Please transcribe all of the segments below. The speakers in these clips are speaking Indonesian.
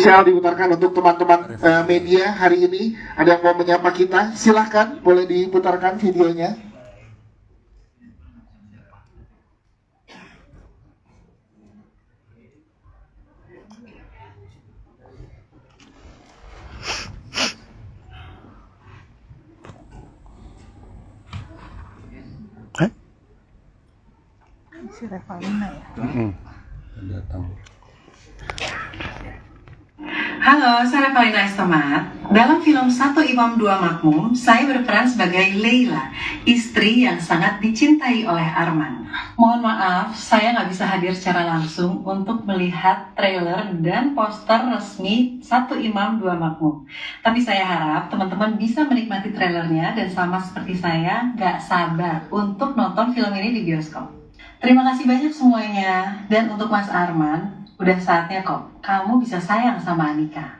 Shall diputarkan untuk teman-teman media hari ini. Ada yang mau menyapa kita? Silahkan, boleh diputarkan videonya. Si Revalina ya? Datang. Halo, saya Revalina Estemat. Dalam film Satu Imam Dua Makmum, saya berperan sebagai Leila, istri yang sangat dicintai oleh Arman. Mohon maaf, saya nggak bisa hadir secara langsung untuk melihat trailer dan poster resmi Satu Imam Dua Makmum. Tapi saya harap teman-teman bisa menikmati trailernya dan sama seperti saya, nggak sabar untuk nonton film ini di bioskop. Terima kasih banyak semuanya. Dan untuk Mas Arman, udah saatnya kok kamu bisa sayang sama Anika.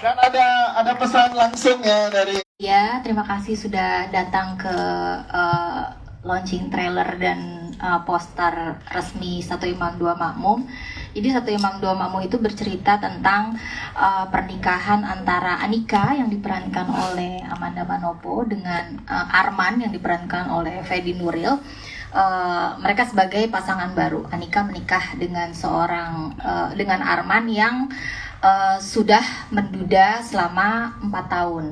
Dan ada pesan langsung ya dari. Ya, terima kasih sudah datang ke launching trailer dan poster resmi Satu Imam Dua Makmum. Jadi Satu Imam Dua Makmum itu bercerita tentang pernikahan antara Anika yang diperankan oleh Amanda Manopo dengan Arman yang diperankan oleh Fedi Nuril. Mereka sebagai pasangan baru. Anika menikah dengan dengan Arman yang sudah menduda selama 4 tahun.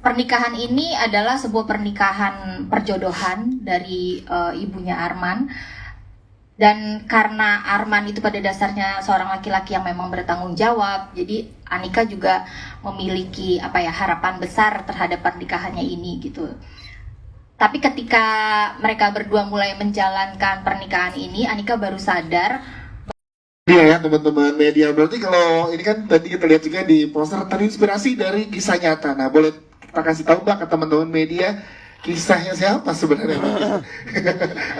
Pernikahan ini adalah sebuah pernikahan perjodohan dari ibunya Arman. Dan karena Arman itu pada dasarnya seorang laki-laki yang memang bertanggung jawab, jadi Anika juga memiliki harapan besar terhadap pernikahannya ini gitu. Tapi ketika mereka berdua mulai menjalankan pernikahan ini, Anika baru sadar. Iya ya teman-teman media, berarti kalau ini kan tadi kita lihat juga di poster terinspirasi dari kisah nyata. Nah boleh kita kasih tahu Mbak ke teman-teman media, kisahnya siapa sebenarnya?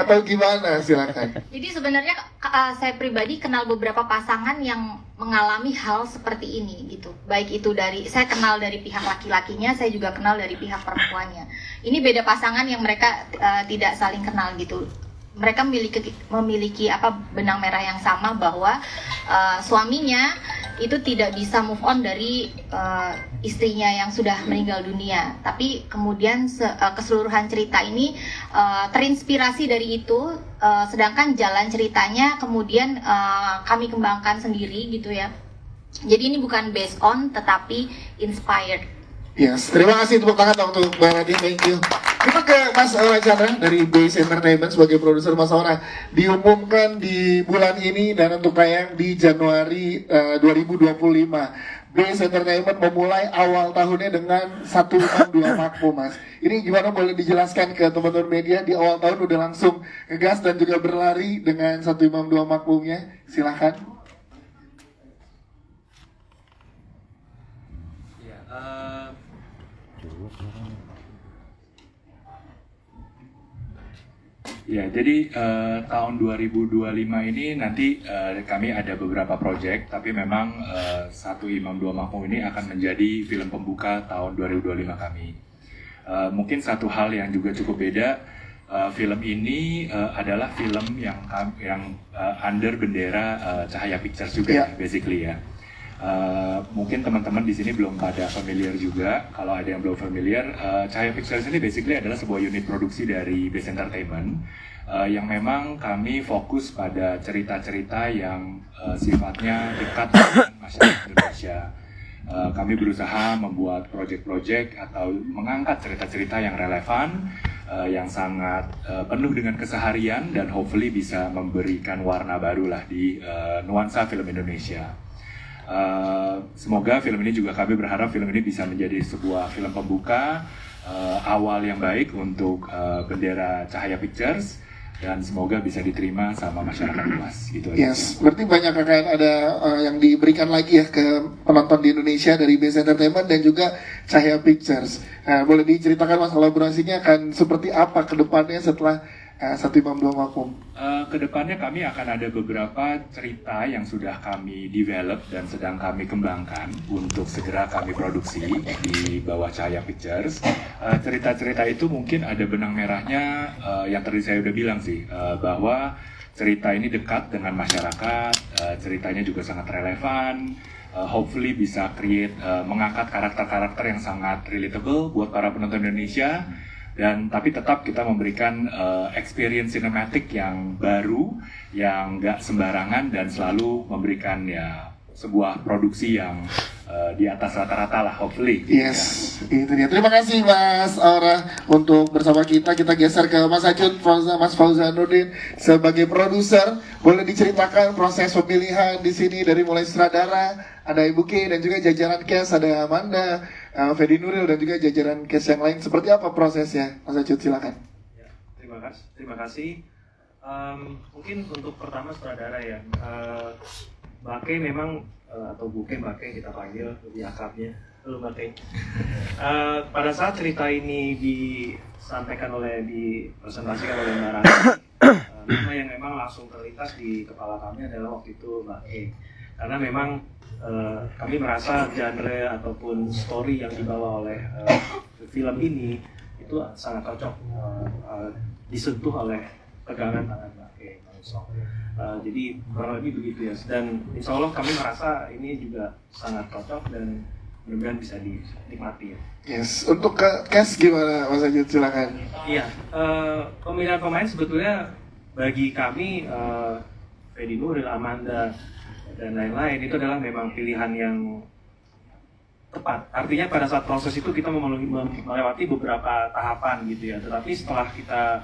Atau gimana, silakan. Jadi sebenarnya saya pribadi kenal beberapa pasangan yang mengalami hal seperti ini gitu. Baik itu saya kenal dari pihak laki-lakinya, saya juga kenal dari pihak perempuannya. Ini beda pasangan yang mereka tidak saling kenal gitu. Mereka memiliki benang merah yang sama bahwa suaminya itu tidak bisa move on dari istrinya yang sudah meninggal dunia. Tapi kemudian keseluruhan cerita ini terinspirasi dari itu, sedangkan jalan ceritanya kemudian kami kembangkan sendiri gitu ya. Jadi ini bukan based on tetapi inspired. Yes, terima kasih tepuk tangan untuk Mbak Radhi, thank you. Kita ke Mas Chandra dari Base Entertainment sebagai produser. Mas Aura, diumumkan di bulan ini dan untuk tayang di Januari 2025. Base Entertainment memulai awal tahunnya dengan Satu Imam Dua Makmum, Mas. Ini gimana, boleh dijelaskan ke teman-teman media, di awal tahun udah langsung ngegas dan juga berlari dengan Satu Imam Dua Makmumnya? Silahkan. Ya, jadi tahun 2025 ini nanti kami ada beberapa proyek, tapi memang Satu Imam Dua Makmum ini akan menjadi film pembuka tahun 2025 kami. Mungkin satu hal yang juga cukup beda, film ini adalah film yang under bendera Cahaya Pictures juga, basically ya. Mungkin teman-teman di sini belum pada familiar juga. Kalau ada yang belum familiar, Cahaya Pictures ini basically adalah sebuah unit produksi dari Base Entertainment yang memang kami fokus pada cerita-cerita yang sifatnya dekat dengan masyarakat Indonesia. Kami berusaha membuat proyek-proyek atau mengangkat cerita-cerita yang relevan, yang sangat penuh dengan keseharian dan hopefully bisa memberikan warna baru lah di nuansa film Indonesia. Semoga film ini juga, kami berharap film ini bisa menjadi sebuah film pembuka awal yang baik untuk bendera Cahaya Pictures, dan semoga bisa diterima sama masyarakat luas. Gitu aja. Yes, berarti banyak akan ada yang diberikan lagi ya ke penonton di Indonesia dari Base Entertainment dan juga Cahaya Pictures. Boleh diceritakan Mas, kolaborasinya akan seperti apa ke depannya setelah Satu Imam Dua Makmum? Kedepannya kami akan ada beberapa cerita yang sudah kami develop dan sedang kami kembangkan untuk segera kami produksi di bawah Cahaya Pictures. Cerita-cerita itu mungkin ada benang merahnya yang tadi saya udah bilang sih, bahwa cerita ini dekat dengan masyarakat, ceritanya juga sangat relevan, hopefully bisa mengangkat karakter-karakter yang sangat relatable buat para penonton Indonesia. Dan tapi tetap kita memberikan experience cinematic yang baru, yang nggak sembarangan dan selalu memberikan ya sebuah produksi yang di atas rata-rata lah, hopefully. Yes, itu dia. Terima kasih Mas Aura untuk bersama kita. Kita geser ke Mas Acut, Mas Fauzanuddin sebagai produser. Boleh diceritakan proses pemilihan di sini dari mulai sutradara, ada Ibu K dan juga jajaran cast, ada Amanda, Fedi Nuril dan juga jajaran cast yang lain. Seperti apa prosesnya, Mas Acut? Silakan. Ya, terima kasih. Mungkin untuk pertama sutradara ya. Bake memang atau Buke Bake kita panggil lebih akrabnya. Halo Bake. Pada saat cerita ini dipresentasikan oleh Mbak Rani, nama yang memang langsung terlintas di kepala kami adalah waktu itu Bake. Karena memang kami merasa genre ataupun story yang dibawa oleh film ini itu sangat cocok disentuh oleh pegangan tangan Bake. Jadi kurang lebih begitu ya, dan insya Allah kami merasa ini juga sangat cocok dan mudah-mudahan bisa dinikmati ya. Yes, untuk cast gimana Mas Acut? Silakan. Iya, pemilihan pemain sebetulnya bagi kami Fedi Nuril, Amanda dan lain-lain itu adalah memang pilihan yang tepat. Artinya pada saat proses itu kita melewati beberapa tahapan gitu ya, tetapi setelah kita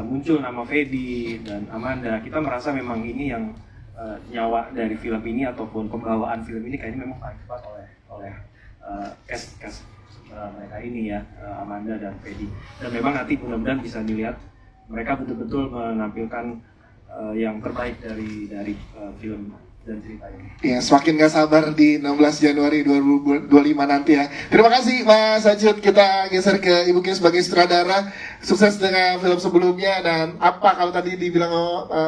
muncul nama Fedi dan Amanda, kita merasa memang ini yang nyawa dari film ini ataupun pembawaan film ini kayaknya memang paling tepat oleh cast mereka ini ya, Amanda dan Fedi. Dan memang nanti mudah-mudahan bisa dilihat mereka betul-betul menampilkan yang terbaik dari film dan cerita ini. Ya, semakin gak sabar di 16 Januari 2025 nanti ya. Terima kasih Mas Acut. Kita geser ke Ibu Ki sebagai sutradara. Sukses dengan film sebelumnya. Dan apa kalau tadi dibilang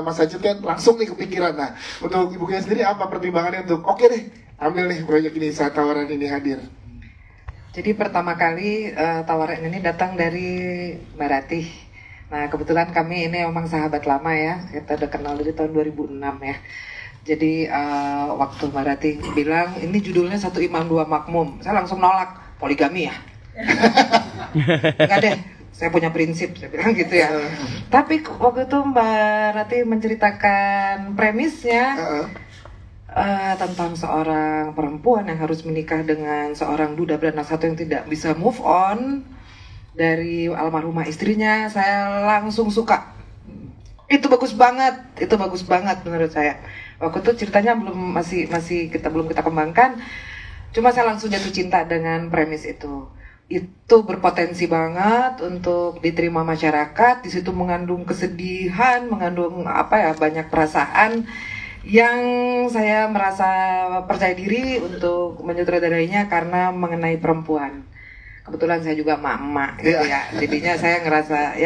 Mas Acut kan langsung nih kepikiran. Nah, untuk Ibu Ki sendiri apa pertimbangannya untuk oke deh, ambil nih proyek ini saat tawaran ini hadir? Jadi pertama kali tawaran ini datang dari Mbak Ratih. Nah, kebetulan kami ini memang sahabat lama ya. Kita udah kenal dari tahun 2006 ya. Jadi waktu Mbak Ratih bilang ini judulnya Satu Imam Dua Makmum, saya langsung nolak, poligami ya. Enggak deh, saya punya prinsip, saya bilang gitu ya. Tapi waktu itu Mbak Ratih menceritakan premisnya tentang seorang perempuan yang harus menikah dengan seorang duda beranak satu yang tidak bisa move on dari almarhumah istrinya. Saya langsung suka. Itu bagus banget menurut saya. Waktu itu ceritanya belum kita kembangkan. Cuma saya langsung jatuh cinta dengan premis itu. Itu berpotensi banget untuk diterima masyarakat. Di situ mengandung kesedihan, mengandung banyak perasaan yang saya merasa percaya diri untuk menyutradarainya karena mengenai perempuan. Kebetulan saya juga emak-emak gitu ya. Jadinya saya ngerasa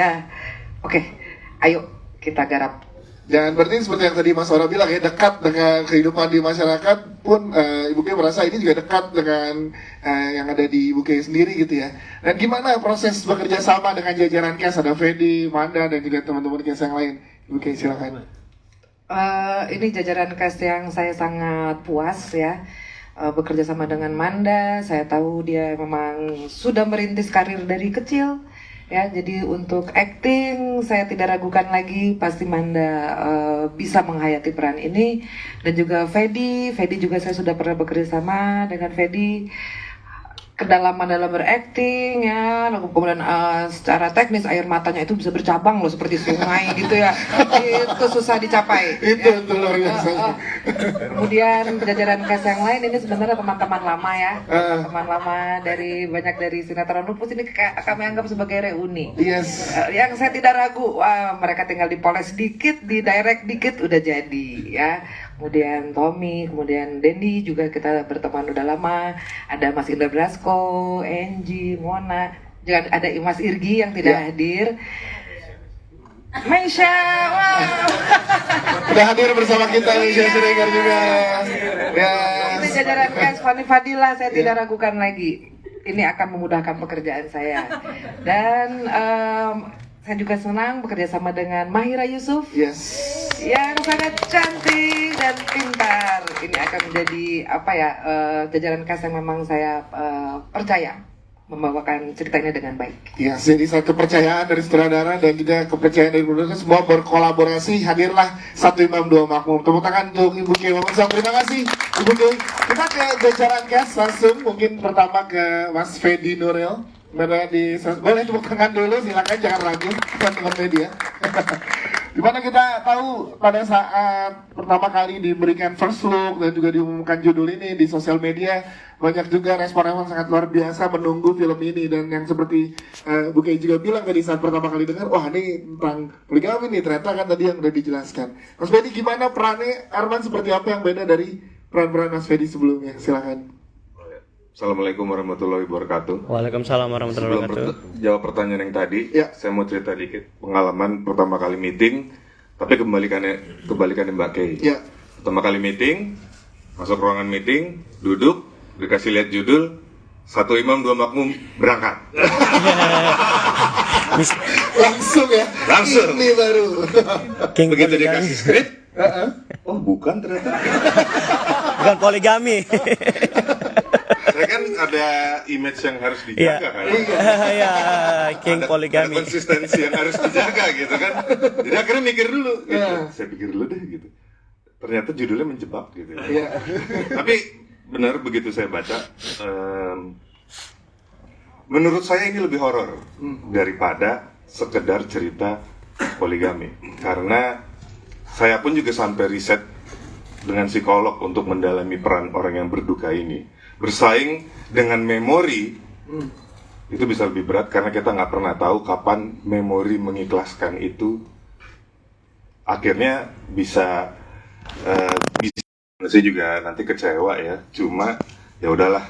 oke, ayo kita garap. Dan berarti seperti yang tadi Mas Aura bilang ya, dekat dengan kehidupan di masyarakat pun Ibu Ki merasa ini juga dekat dengan yang ada di Ibu Ki sendiri gitu ya. Dan gimana proses bekerja sama dengan jajaran cast, ada Fedi, Manda dan juga teman-teman cast yang lain? Ibu Ki silakan. Ini jajaran cast yang saya sangat puas ya. Bekerja sama dengan Manda, saya tahu dia memang sudah merintis karir dari kecil. Ya, jadi untuk acting saya tidak ragukan lagi, pasti Manda bisa menghayati peran ini. Dan juga Fedi juga saya sudah pernah bekerja sama dengan Fedi. Kedalaman dalam berakting ya, kemudian secara teknis air matanya itu bisa bercabang loh seperti sungai gitu ya. Itu susah dicapai. Itu luar biasa. Kemudian jajaran cast yang lain ini sebenarnya teman-teman lama ya, teman lama dari banyak dari sinetron Lupus ini kami anggap sebagai reuni. Yes. Yang saya tidak ragu, mereka tinggal dipoles dikit, di direct dikit udah jadi ya. Kemudian Tommy, kemudian Dendi juga kita berteman udah lama. Ada Mas Indra Brasko, Angie, Mona, juga ada Mas Irgi yang tidak hadir. Maisha, wow. Udah hadir bersama kita Maisha Siregar juga. Ya. Ini jajaran khas Fani Fadila, saya tidak ragukan lagi. Ini akan memudahkan pekerjaan saya. Dan saya juga senang bekerja sama dengan Mahira Yusuf. Yes. Yang sangat cantik dan pintar. Ini akan menjadi jajaran khas yang memang saya percaya membawakan ceritanya dengan baik. Ya, jadi satu kepercayaan dari sutradara dan juga kepercayaan dari produser, semua berkolaborasi. Hadirlah satu imam dua makmum. Tepuk tangan untuk Ibu Ki Mamusang. Terima kasih Ibu Ki. Kita ke jajaran cast langsung. Mungkin pertama ke Mas Fedi Nuril. Boleh tepuk tangan dulu, silakan, jangan ragu teman-teman media. Dimana kita tahu pada saat pertama kali diberikan first look dan juga diumumkan judul ini di sosial media, banyak juga respon-respon sangat luar biasa menunggu film ini. Dan yang seperti Bu Kay juga bilang tadi saat pertama kali dengar, wah ini tentang poligami nih, ternyata kan tadi yang udah dijelaskan. Mas Fedi, gimana perannya Arman, seperti apa yang beda dari peran-peran Mas Fedi sebelumnya? Silakan. Assalamualaikum warahmatullahi wabarakatuh. Waalaikumsalam warahmatullahi wabarakatuh. Jawab pertanyaan yang tadi, Ya. saya mau cerita dikit pengalaman pertama kali meeting, tapi kebalikannya Mbak Kay. Ya. Pertama kali meeting, masuk ruangan meeting, duduk, dikasih lihat judul, satu imam dua makmum berangkat. Langsung ya? Langsung. Ini baru. Begitu dikasih skrip, oh bukan ternyata. Bukan poligami. Saya kan ada image yang harus dijaga kan. Iya, king Ada poligami. konsistensi yang harus dijaga gitu kan. Jadi akhirnya mikir dulu gitu. Iya. Saya pikir dulu deh gitu. Ternyata judulnya menjebak gitu. Iya. Tapi benar begitu saya baca, menurut saya ini lebih horor daripada sekedar cerita poligami. Karena saya pun juga sampai riset dengan psikolog untuk mendalami peran orang yang berduka ini. Bersaing dengan memori itu bisa lebih berat karena kita nggak pernah tahu kapan memori mengikhlaskan itu akhirnya bisa saya juga nanti kecewa ya. Cuma ya udahlah,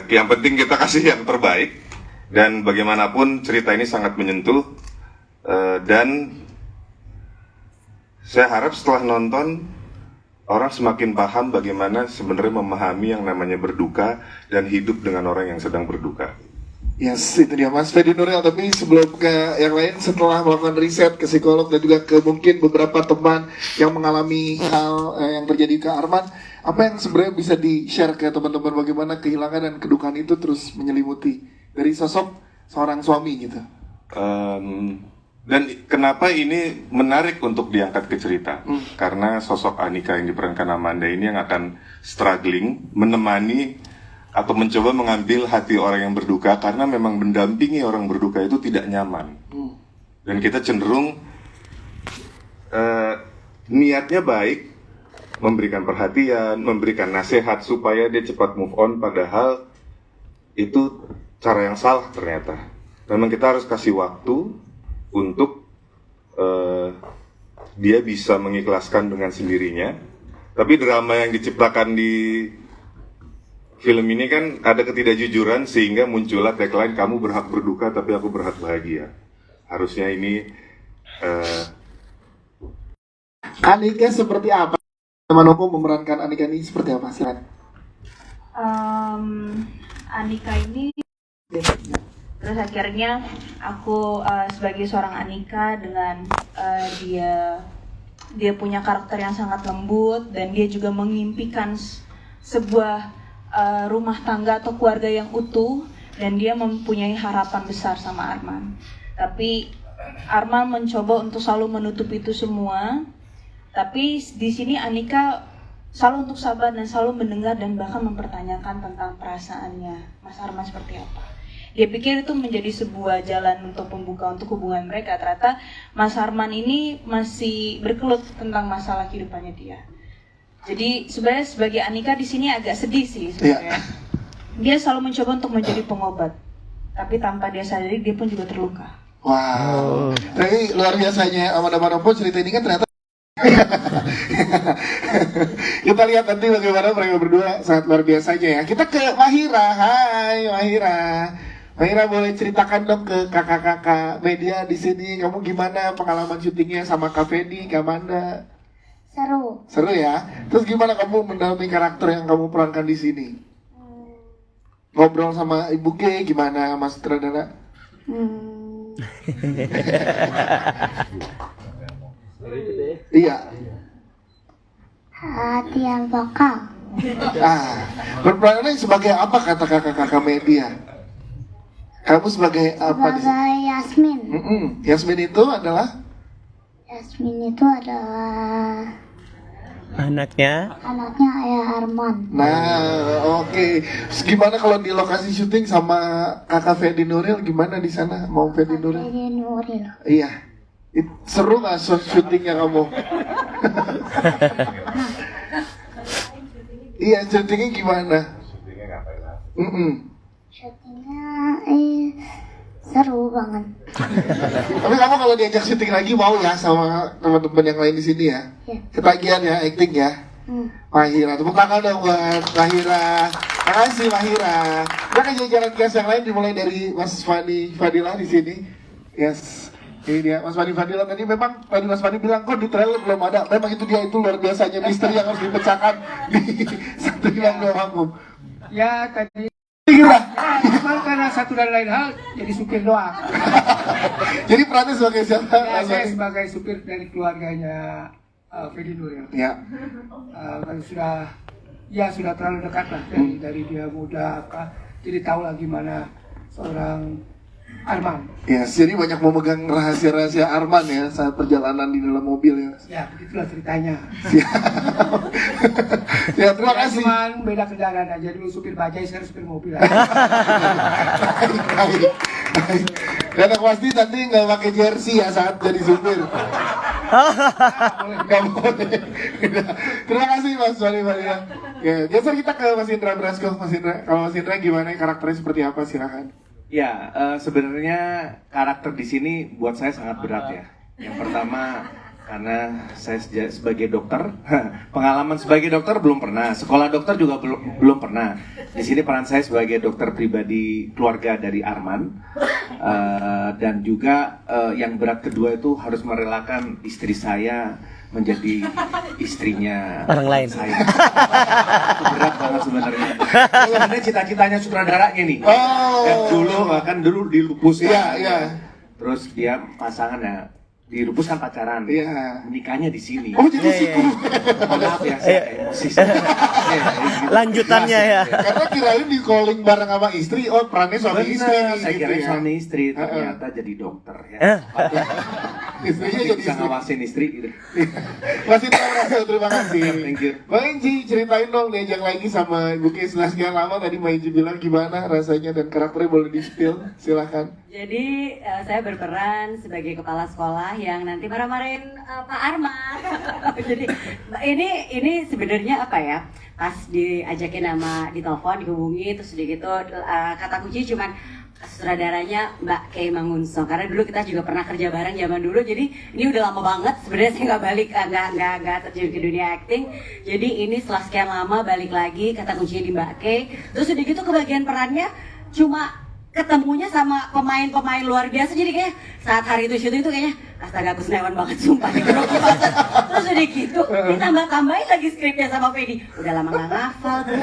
yang penting kita kasih yang terbaik. Dan bagaimanapun cerita ini sangat menyentuh, dan saya harap setelah nonton orang semakin paham bagaimana sebenarnya memahami yang namanya berduka dan hidup dengan orang yang sedang berduka. Yes, itu dia Mas Fedi Nuril. Tapi sebelum ke yang lain, setelah melakukan riset ke psikolog dan juga ke mungkin beberapa teman yang mengalami hal yang terjadi ke Arman, apa yang sebenarnya bisa di-share ke teman-teman, bagaimana kehilangan dan kedukaan itu terus menyelimuti dari sosok seorang suami gitu? Dan kenapa ini menarik untuk diangkat ke cerita? Karena sosok Anika yang diperankan Amanda ini yang akan struggling, menemani atau mencoba mengambil hati orang yang berduka, karena memang mendampingi orang berduka itu tidak nyaman. Dan kita cenderung niatnya baik, memberikan perhatian, memberikan nasihat supaya dia cepat move on, padahal itu cara yang salah ternyata. Memang kita harus kasih waktu untuk dia bisa mengikhlaskan dengan sendirinya. Tapi drama yang diciptakan di film ini kan ada ketidakjujuran, sehingga muncullah tagline, kamu berhak berduka tapi aku berhak bahagia. Harusnya ini Anika seperti apa? Teman hukum memerankan Anika ini seperti apa? Silakan. Anika ini, terus akhirnya aku sebagai seorang Anika dengan dia punya karakter yang sangat lembut, dan dia juga mengimpikan sebuah rumah tangga atau keluarga yang utuh, dan dia mempunyai harapan besar sama Arman. Tapi Arman mencoba untuk selalu menutup itu semua. Tapi di sini Anika selalu untuk sabar dan selalu mendengar dan bahkan mempertanyakan tentang perasaannya Mas Arman seperti apa. Dia pikir itu menjadi sebuah jalan untuk membuka untuk hubungan mereka. Ternyata Mas Arman ini masih berkelut tentang masalah kehidupannya dia. Jadi sebenarnya sebagai Anika di sini agak sedih sih sebenarnya. Dia selalu mencoba untuk menjadi pengobat, tapi tanpa dia sadari dia pun juga terluka. Wow. Tapi luar biasanya Amanda Manopo, cerita ini kan ternyata kita lihat nanti bagaimana mereka berdua sangat luar biasanya ya. Kita ke Mahira. Hai Mahira. Mahira boleh ceritakan dong ke kakak-kakak media di sini, kamu gimana pengalaman syutingnya sama Kak Fedi, Kak Amanda? Seru. Seru ya. Terus gimana kamu mendalami karakter yang kamu perankan di sini? Ngobrol sama Ibu G gimana, Mas sutradara? Iya. Latihan vokal. Berperannya sebagai apa kata kakak-kakak media? Kamu sebagai apa? Sebagai Yasmin. Yasmin itu adalah? Yasmin itu adalah Anaknya anaknya Ayah Arman. Nah, oke. Terus gimana kalau di lokasi syuting sama kakak Fedi Nuril, gimana di sana? Mau Fedi Nuril? Fedi Nuril. Iya. Seru nggak syutingnya kamu? Iya, syutingnya gimana? Syutingnya seru banget. Tapi kamu kalau diajak syuting lagi mau ya sama teman-teman yang lain di sini ya? Iya. Ketagihan ya, acting ya? Mahira, tepuk tangan dong buat Mahira. Makasih Mahira. Dan jajaran cast yang lain dimulai dari Mas Fadilah di sini. Yes. Ini dia Mas Fadilah tadi memang tadi Mas Fadi bilang kok di trailer belum ada. Memang itu dia, itu luar biasanya misteri yang harus dipecahkan di satu film doang. Ya tadi Kira. cuma karena satu dan lain hal jadi supir doang. Jadi perannya sebagai siapa? Ya, saya sebagai supir dari keluarganya Fedi Nuril. Ya. Kan sudah terlalu dekat lah dari dia muda jadi tahu lah gimana seorang Arman. Yes, jadi banyak memegang rahasia-rahasia Arman ya saat perjalanan di dalam mobil ya. Ya begitulah ceritanya. Ya terima kasih. Cuman beda kendaraan aja, dulu supir bajai, sekarang supir mobil. Dan aku pasti nanti nggak pakai jersey ya saat jadi supir. Nggak boleh. Terima kasih Mas Wali ya. Ya, geser kita ke Mas Indra Brasko. Mas Indra, kalau Mas Indra gimana, karakternya seperti apa, silakan. Ya, sebenarnya karakter di sini buat saya sangat berat ya. Yang pertama karena saya sebagai dokter, pengalaman sebagai dokter belum pernah, sekolah dokter juga belum pernah. Di sini peran saya sebagai dokter pribadi keluarga dari Arman, dan juga yang berat kedua itu harus merelakan istri saya menjadi istrinya orang lain. Saya. Itu berat banget sebenarnya. Sebenarnya cita-citanya sutradaranya nih. Yang dulu di Lupus ya. Terus dia pasangannya di Lupus kan pacaran. Menikahnya di sini. Oh jadi siku. Maaf ya, saya emosi. Lanjutannya ya. Karena kirain di calling bareng sama istri, oh perannya suami istri nih. Saya kira ya. suami istri, ternyata jadi dokter ya. Istrinya jadi bisa ngawasin istri gitu. Masih terima kasih. Thank you. Bang Inji, ceritain dong diajak lagi sama Ibu Ki setelah sekian lama. Tadi Mbak Inji bilang gimana rasanya dan karakternya boleh di-spill, silakan. Jadi saya berperan sebagai kepala sekolah yang nanti marah-marahin Pak Arman. Jadi ini sebenarnya apa ya? Pas diajakin sama ditelepon, dihubungi, terus udah gitu kata kunci cuman sutradaranya Mbak Kay Mangunso, karena dulu kita juga pernah kerja bareng zaman dulu, jadi ini udah lama banget sebenarnya saya nggak balik, nggak terjun ke dunia acting, jadi ini setelah sekian lama balik lagi, kata kuncinya di Mbak Kay, terus udah gitu kebagian perannya cuma ketemunya sama pemain-pemain luar biasa, jadi kayak saat hari itu syuting itu kayaknya astaga aku senewan banget sumpah nih grogi banget. Terus udah gitu ditambah-tambahin lagi skripnya sama Fedi, udah lama nggak ngafal gue.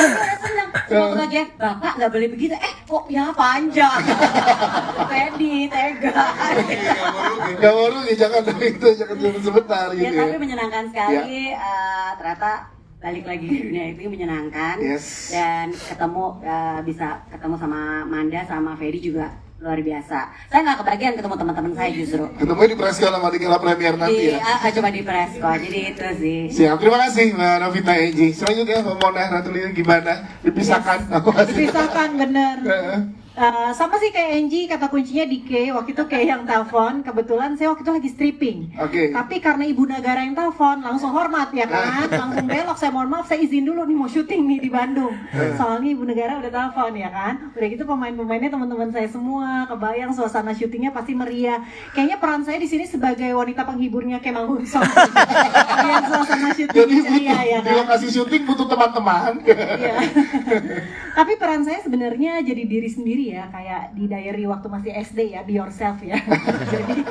Udah seneng semua kebagian bapak nggak boleh begitu, kok ya panjang. Fedi tega. Gak mau rugi, jangan itu, jangan cuma sebentar gitu ya. Tapi menyenangkan sekali, ternyata balik lagi ke dunia itu menyenangkan. Dan bisa ketemu sama Manda sama Fedi juga luar biasa. Saya nggak kebagian ketemu teman-teman saya justru. Ketemunya di Presko sama di Gala Premier nanti ya? Cuma di Presko, jadi itu sih. Siap, terima kasih Mbak Novita Eji. Selanjutnya Mbak Mona Ratulia gimana? Dipisahkan? Dipisahkan bener. Sama sih kayak Angie, kata kuncinya di K. Waktu itu K yang telepon. Kebetulan saya waktu itu lagi stripping. Tapi karena Ibu Negara yang telepon, langsung hormat ya kan. Langsung belok, saya mohon maaf, saya izin dulu nih mau syuting nih di Bandung. Soalnya Ibu Negara udah telepon ya kan. Udah gitu pemain-pemainnya teman-teman saya semua. Kebayang suasana syutingnya pasti meriah. Kayaknya peran saya di sini sebagai wanita penghiburnya Kemal Hunson. Biar suasana syuting ceria ya kan. Di lokasi syuting butuh teman-teman. Iya. Tapi peran saya sebenarnya jadi diri sendiri ya, kayak di diary waktu masih SD ya, be yourself ya. Jadi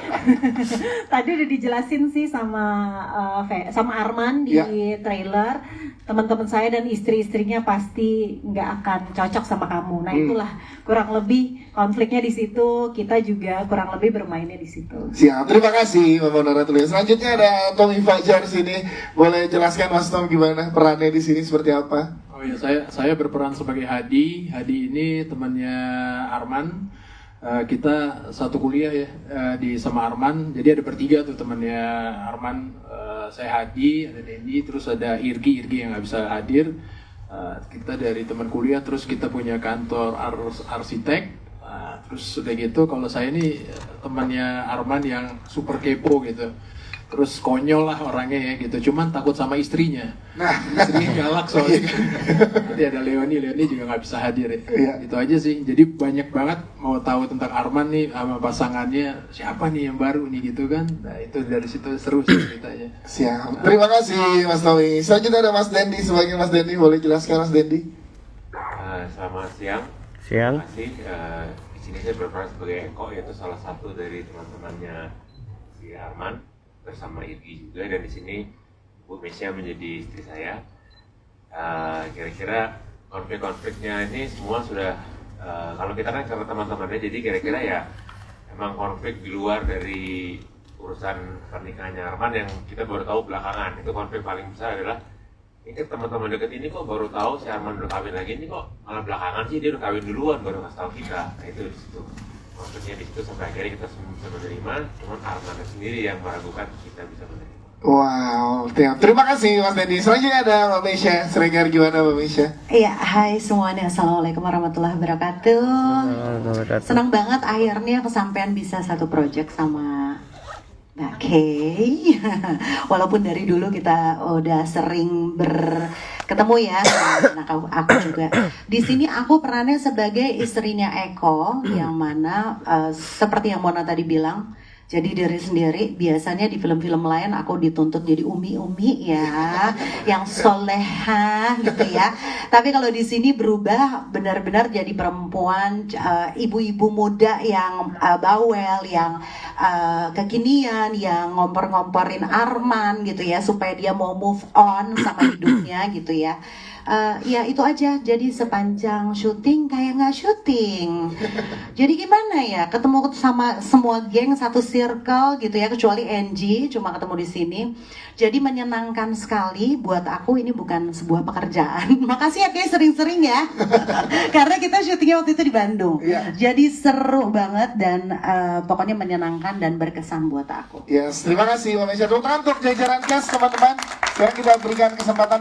tadi udah dijelasin sih sama Arman di trailer, teman-teman saya dan istri-istrinya pasti nggak akan cocok sama kamu. Nah itulah kurang lebih konfliknya di situ, kita juga kurang lebih bermainnya di situ. Siap, terima kasih Mbak Mona Ratulia. Selanjutnya ada Tommy Fajar sini, boleh jelaskan Mas Tom gimana perannya di sini seperti apa? Oh ya, saya berperan sebagai Hadi. Hadi ini temannya Arman. Kita satu kuliah ya sama Arman. Jadi ada bertiga tuh temannya Arman. Saya Hadi, ada Dendi, terus ada Irgi yang nggak bisa hadir. Kita dari teman kuliah, terus kita punya kantor arsitek. Terus udah gitu, kalau saya ini temannya Arman yang super kepo gitu. Terus konyol lah orangnya ya gitu, cuman takut sama istrinya. Istrinya galak soalnya. Nanti ada Leoni juga nggak bisa hadir ya. Itu aja sih. Jadi banyak banget mau tahu tentang Arman nih sama pasangannya, siapa nih yang baru nih gitu kan. Nah itu dari situ seru sih ceritanya. Siap. Terima kasih Mas Tommy. Selanjutnya ada Mas Dendi. Sebagai Mas Dendi, boleh jelaskan Mas Dendi? Selamat siang. Siang. Terima kasih. Di sini saya berperan sebagai Eko, yaitu salah satu dari teman-temannya si Arman bersama Irgi juga, dan di sini Bu Mesya menjadi istri saya. Kira-kira konflik-konfliknya ini semua sudah kalau kita kan karena teman-temannya, jadi kira-kira ya emang konflik di luar dari urusan pernikahannya Arman yang kita baru tahu belakangan. Itu konflik paling besar adalah ini teman-teman deket ini kok baru tahu si Arman udah kawin lagi, ini kok malah belakangan sih dia udah kawin duluan baru kasih tahu kita. Nah itu di situ. Maksudnya di situ sampai akhirnya kita semua bisa menerima, cuman Arman sendiri yang meragukan kita bisa menerima. Wow, terima kasih Mas Dendi. Selanjutnya ada Mbak Mesya. Sregar, gimana Mbak Mesya? Iya, hai semuanya. Assalamualaikum warahmatullahi wabarakatuh. Senang banget akhirnya kesampaian bisa satu project sama Mbak Kay. Walaupun dari dulu kita udah sering ketemu ya, nah aku juga. Di sini aku perannya sebagai istrinya Eko, yang mana seperti yang Mona tadi bilang, jadi diri sendiri. Biasanya di film-film lain aku dituntut jadi umi-umi ya, yang soleha gitu ya. Tapi kalau di sini berubah benar-benar jadi perempuan, ibu-ibu muda yang bawel, yang kekinian, yang ngompor-ngomporin Arman gitu ya, supaya dia mau move on sama hidupnya gitu ya. Ya itu aja, jadi sepanjang syuting kayak nggak syuting. Jadi gimana ya, ketemu sama semua geng satu circle gitu ya, kecuali Angie cuma ketemu di sini. Jadi menyenangkan sekali buat aku, ini bukan sebuah pekerjaan. Makasih ya guys, sering-sering ya. Karena kita syutingnya waktu itu di Bandung. Jadi seru banget dan pokoknya menyenangkan dan berkesan buat aku. Yes, terima kasih Mbak Mesya. Tepuk tangan untuk jajaran cast teman-teman. Sekarang kita berikan kesempatan